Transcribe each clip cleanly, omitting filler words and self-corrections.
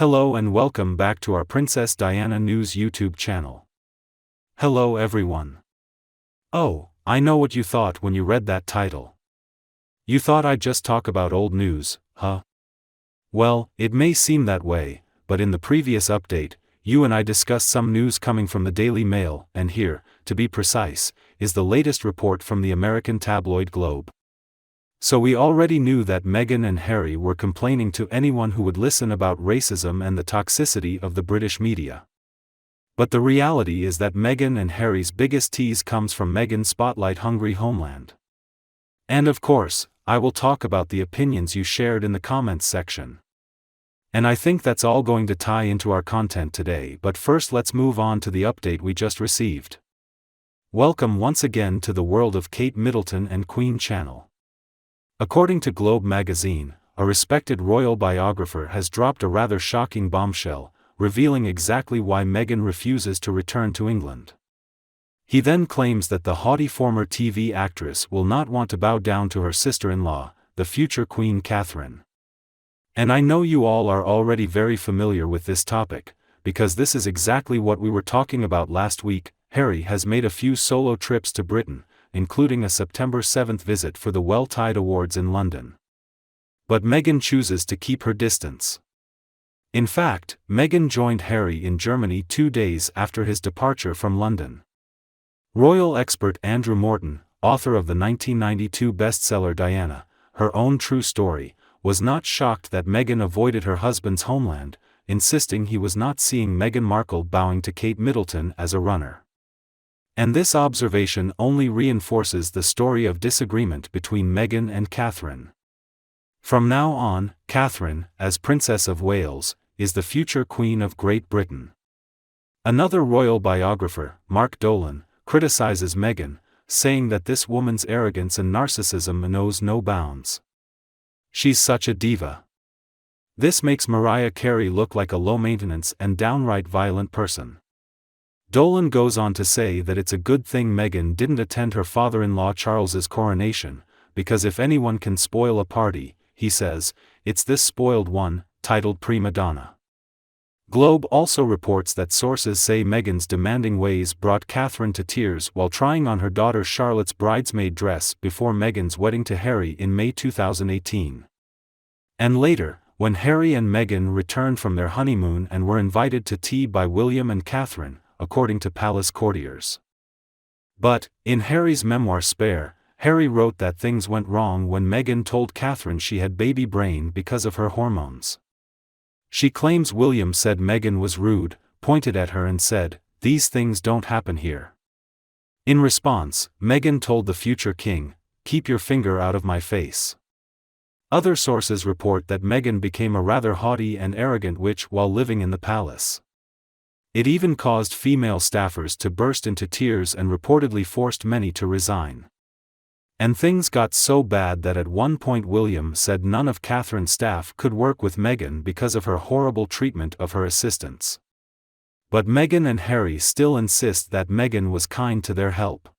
Hello and welcome back to our Princess Diana News YouTube channel. Hello everyone. Oh, I know what you thought when you read that title. You thought I'd just talk about old news, huh? Well, it may seem that way, but in the previous update, you and I discussed some news coming from the Daily Mail, and here, to be precise, is the latest report from the American tabloid Globe. So we already knew that Meghan and Harry were complaining to anyone who would listen about racism and the toxicity of the British media. But the reality is that Meghan and Harry's biggest tease comes from Meghan's spotlight-hungry homeland. And of course, I will talk about the opinions you shared in the comments section. And I think that's all going to tie into our content today, but first let's move on to the update we just received. Welcome once again to the world of Kate Middleton and Queen Channel. According to Globe magazine, a respected royal biographer has dropped a rather shocking bombshell, revealing exactly why Meghan refuses to return to England. He then claims that the haughty former TV actress will not want to bow down to her sister-in-law, the future Queen Catherine. And I know you all are already very familiar with this topic, because this is exactly what we were talking about last week. Harry has made a few solo trips to Britain, including a September 7th visit for the Well-Tide Awards in London. But Meghan chooses to keep her distance. In fact, Meghan joined Harry in Germany 2 days after his departure from London. Royal expert Andrew Morton, author of the 1992 bestseller Diana, Her Own True Story, was not shocked that Meghan avoided her husband's homeland, insisting he was not seeing Meghan Markle bowing to Kate Middleton as a runner. And this observation only reinforces the story of disagreement between Meghan and Catherine. From now on, Catherine, as Princess of Wales, is the future Queen of Great Britain. Another royal biographer, Mark Dolan, criticizes Meghan, saying that this woman's arrogance and narcissism knows no bounds. She's such a diva. This makes Mariah Carey look like a low-maintenance and downright violent person. Dolan goes on to say that it's a good thing Meghan didn't attend her father-in-law Charles's coronation, because if anyone can spoil a party, he says, it's this spoiled one, titled Prima Donna. Globe also reports that sources say Meghan's demanding ways brought Catherine to tears while trying on her daughter Charlotte's bridesmaid dress before Meghan's wedding to Harry in May 2018. And later, when Harry and Meghan returned from their honeymoon and were invited to tea by William and Catherine, according to palace courtiers. But, in Harry's memoir Spare, Harry wrote that things went wrong when Meghan told Catherine she had baby brain because of her hormones. She claims William said Meghan was rude, pointed at her and said, "These things don't happen here." In response, Meghan told the future king, "Keep your finger out of my face." Other sources report that Meghan became a rather haughty and arrogant witch while living in the palace. It even caused female staffers to burst into tears and reportedly forced many to resign. And things got so bad that at one point William said none of Catherine's staff could work with Meghan because of her horrible treatment of her assistants. But Meghan and Harry still insist that Meghan was kind to their help.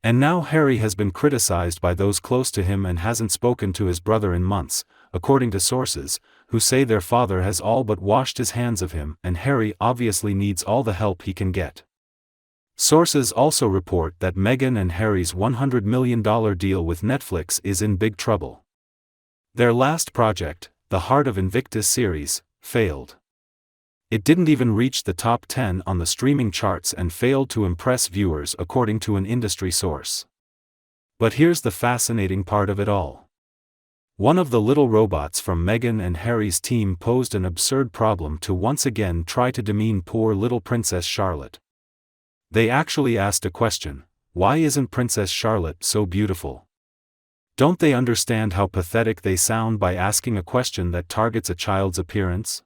And now Harry has been criticized by those close to him and hasn't spoken to his brother in months, according to sources, who say their father has all but washed his hands of him and Harry obviously needs all the help he can get. Sources also report that Meghan and Harry's $100 million deal with Netflix is in big trouble. Their last project, the Heart of Invictus series, failed. It didn't even reach the top 10 on the streaming charts and failed to impress viewers according to an industry source. But here's the fascinating part of it all. One of the little robots from Meghan and Harry's team posed an absurd problem to once again try to demean poor little Princess Charlotte. They actually asked a question: why isn't Princess Charlotte so beautiful? Don't they understand how pathetic they sound by asking a question that targets a child's appearance?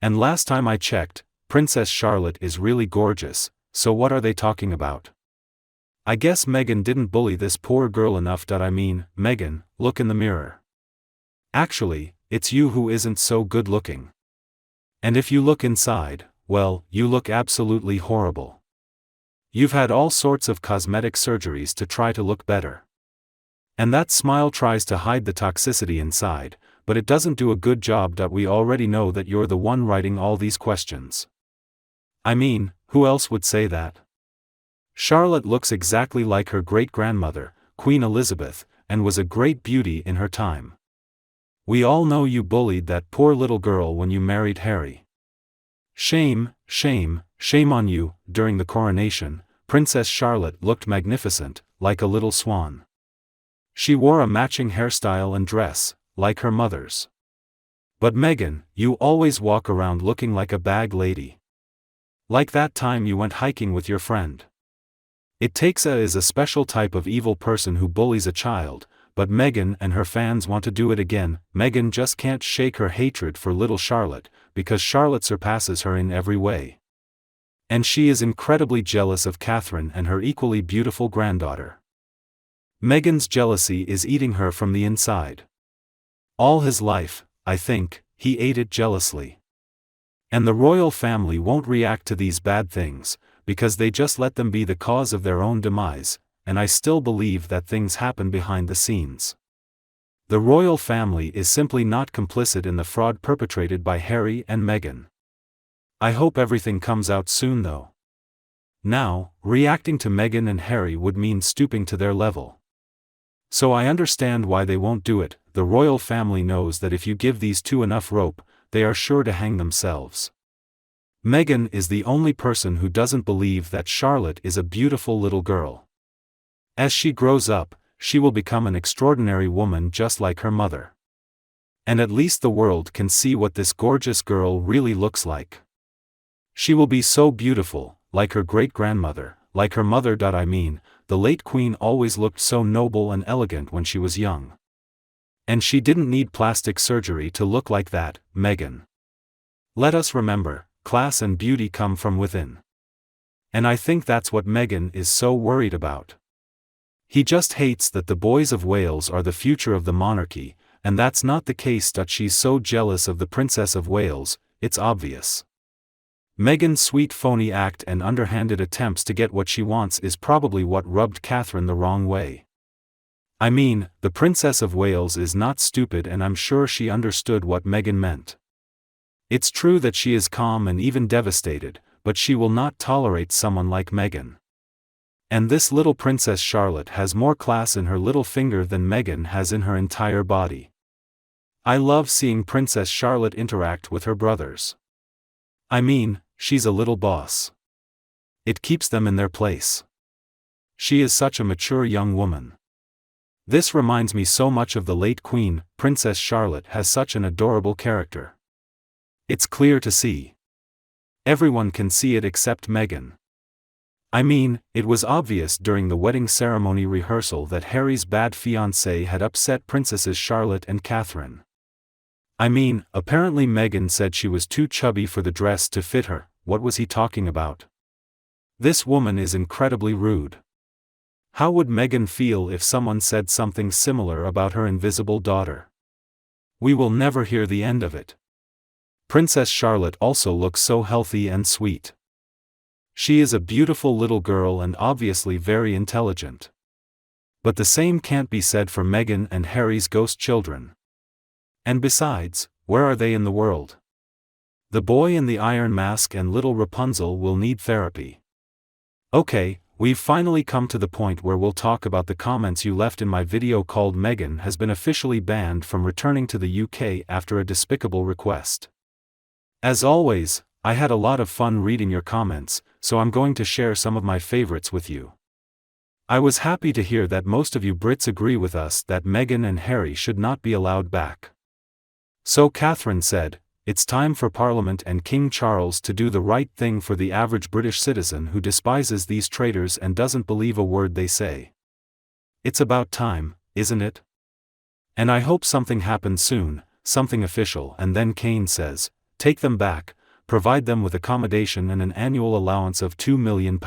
And last time I checked, Princess Charlotte is really gorgeous, so what are they talking about? I guess Meghan didn't bully this poor girl enough. Meghan, look in the mirror. Actually, it's you who isn't so good looking. And if you look inside, well, you look absolutely horrible. You've had all sorts of cosmetic surgeries to try to look better. And that smile tries to hide the toxicity inside, but it doesn't do a good job. We already know that you're the one writing all these questions. I mean, who else would say that? Charlotte looks exactly like her great-grandmother, Queen Elizabeth, and was a great beauty in her time. We all know you bullied that poor little girl when you married Harry. Shame, shame, shame on you. During the coronation, Princess Charlotte looked magnificent, like a little swan. She wore a matching hairstyle and dress, like her mother's. But Meghan, you always walk around looking like a bag lady. Like that time you went hiking with your friend. It takes a special type of evil person who bullies a child, but Meghan and her fans want to do it again. Meghan just can't shake her hatred for little Charlotte, because Charlotte surpasses her in every way. And she is incredibly jealous of Catherine and her equally beautiful granddaughter. Meghan's jealousy is eating her from the inside. All his life, I think, he ate it jealously. And the royal family won't react to these bad things, because they just let them be the cause of their own demise, and I still believe that things happen behind the scenes. The royal family is simply not complicit in the fraud perpetrated by Harry and Meghan. I hope everything comes out soon though. Now, reacting to Meghan and Harry would mean stooping to their level. So I understand why they won't do it. The royal family knows that if you give these two enough rope, they are sure to hang themselves. Meghan is the only person who doesn't believe that Charlotte is a beautiful little girl. As she grows up, she will become an extraordinary woman just like her mother. And at least the world can see what this gorgeous girl really looks like. She will be so beautiful, like her great-grandmother, like her mother. I mean, the late Queen always looked so noble and elegant when she was young. And she didn't need plastic surgery to look like that. Meghan. Let us remember, class and beauty come from within. And I think that's what Meghan is so worried about. He just hates that the boys of Wales are the future of the monarchy, and that's not the case. She's so jealous of the Princess of Wales, it's obvious. Meghan's sweet phony act and underhanded attempts to get what she wants is probably what rubbed Catherine the wrong way. I mean, the Princess of Wales is not stupid, and I'm sure she understood what Meghan meant. It's true that she is calm and even devastated, but she will not tolerate someone like Meghan. And this little Princess Charlotte has more class in her little finger than Meghan has in her entire body. I love seeing Princess Charlotte interact with her brothers. I mean, she's a little boss. It keeps them in their place. She is such a mature young woman. This reminds me so much of the late Queen. Princess Charlotte has such an adorable character. It's clear to see. Everyone can see it except Meghan. I mean, it was obvious during the wedding ceremony rehearsal that Harry's bad fiancée had upset Princesses Charlotte and Catherine. I mean, apparently Meghan said she was too chubby for the dress to fit her. What was he talking about? This woman is incredibly rude. How would Meghan feel if someone said something similar about her invisible daughter? We will never hear the end of it. Princess Charlotte also looks so healthy and sweet. She is a beautiful little girl and obviously very intelligent. But the same can't be said for Meghan and Harry's ghost children. And besides, where are they in the world? The boy in the iron mask and little Rapunzel will need therapy. Okay, we've finally come to the point where we'll talk about the comments you left in my video called "Meghan has been officially banned from returning to the UK after a despicable request." As always, I had a lot of fun reading your comments, so I'm going to share some of my favorites with you. I was happy to hear that most of you Brits agree with us that Meghan and Harry should not be allowed back. So Catherine said, "It's time for Parliament and King Charles to do the right thing for the average British citizen who despises these traitors and doesn't believe a word they say. It's about time, isn't it? And I hope something happens soon, something official." And then Kane says, "Take them back, provide them with accommodation and an annual allowance of £2 million.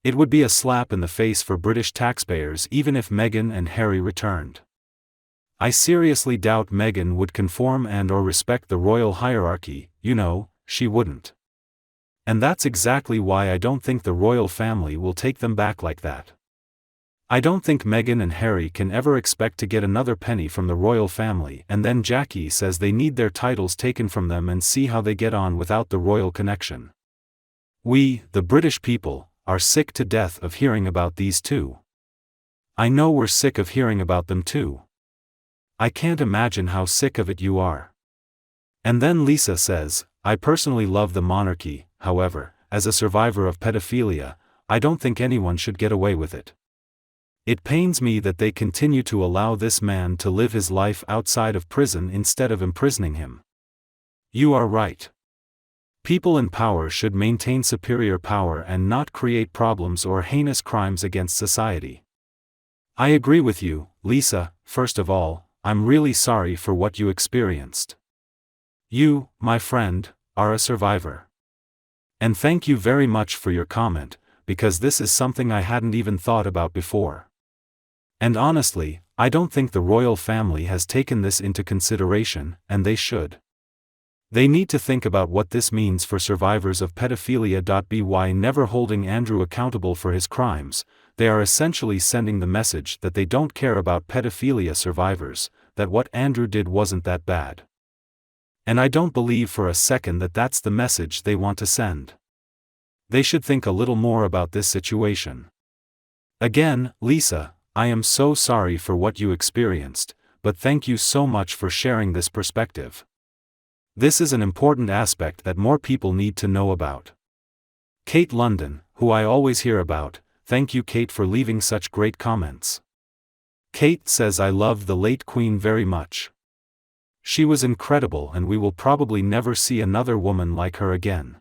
It would be a slap in the face for British taxpayers even if Meghan and Harry returned. I seriously doubt Meghan would conform and/or respect the royal hierarchy. She wouldn't. And that's exactly why I don't think the royal family will take them back like that. I don't think Meghan and Harry can ever expect to get another penny from the royal family, and then Jackie says they need their titles taken from them and see how they get on without the royal connection. We, the British people, are sick to death of hearing about these two. I know we're sick of hearing about them too. I can't imagine how sick of it you are. And then Lisa says, I personally love the monarchy, however, as a survivor of pedophilia, I don't think anyone should get away with it. It pains me that they continue to allow this man to live his life outside of prison instead of imprisoning him. You are right. People in power should maintain superior power and not create problems or heinous crimes against society. I agree with you, Lisa. First of all, I'm really sorry for what you experienced. You, my friend, are a survivor. And thank you very much for your comment, because this is something I hadn't even thought about before. And honestly, I don't think the royal family has taken this into consideration, and they should. They need to think about what this means for survivors of pedophilia. By never holding Andrew accountable for his crimes, they are essentially sending the message that they don't care about pedophilia survivors, that what Andrew did wasn't that bad. And I don't believe for a second that that's the message they want to send. They should think a little more about this situation. Again, Lisa, I am so sorry for what you experienced, but thank you so much for sharing this perspective. This is an important aspect that more people need to know about. Kate London, who I always hear about, thank you Kate for leaving such great comments. Kate says I loved the late Queen very much. She was incredible and we will probably never see another woman like her again.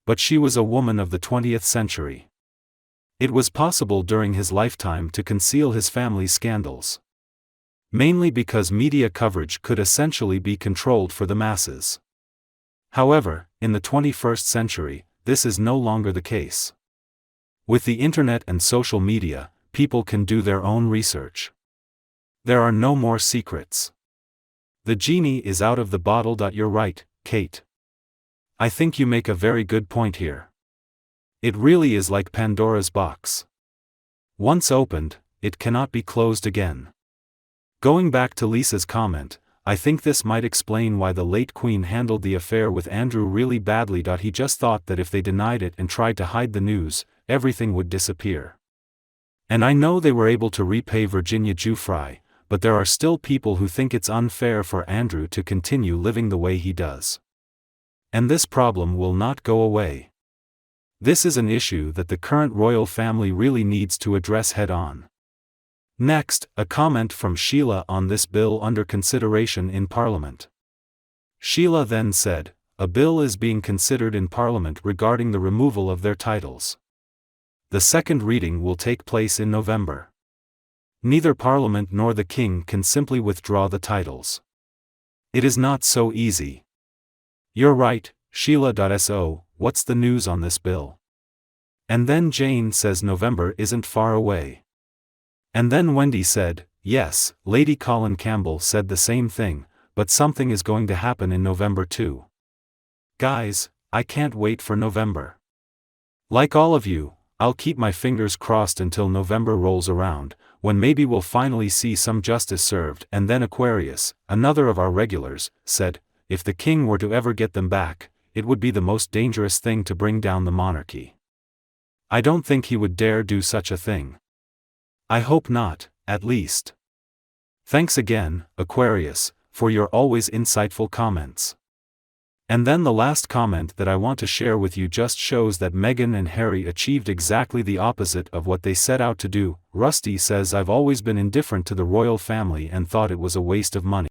But she was a woman of the 20th century. It was possible during his lifetime to conceal his family's scandals. Mainly because media coverage could essentially be controlled for the masses. However, in the 21st century, this is no longer the case. With the internet and social media, people can do their own research. There are no more secrets. The genie is out of the bottle. You're right, Kate. I think you make a very good point here. It really is like Pandora's box. Once opened, it cannot be closed again. Going back to Lisa's comment, I think this might explain why the late Queen handled the affair with Andrew really badly. He just thought that if they denied it and tried to hide the news, everything would disappear. And I know they were able to repay Virginia Giuffre, but there are still people who think it's unfair for Andrew to continue living the way he does. And this problem will not go away. This is an issue that the current royal family really needs to address head-on. Next, a comment from Sheila on this bill under consideration in Parliament. Sheila then said, a bill is being considered in Parliament regarding the removal of their titles. The second reading will take place in November. Neither Parliament nor the King can simply withdraw the titles. It is not so easy. You're right, Sheila.so, what's the news on this bill? And then Jane says November isn't far away. And then Wendy said, yes, Lady Colin Campbell said the same thing, but something is going to happen in November too. Guys, I can't wait for November. Like all of you, I'll keep my fingers crossed until November rolls around, when maybe we'll finally see some justice served. And then Aquarius, another of our regulars, said, if the king were to ever get them back, it would be the most dangerous thing to bring down the monarchy. I don't think he would dare do such a thing. I hope not, at least. Thanks again, Aquarius, for your always insightful comments. And then the last comment that I want to share with you just shows that Meghan and Harry achieved exactly the opposite of what they set out to do. Rusty says I've always been indifferent to the royal family and thought it was a waste of money.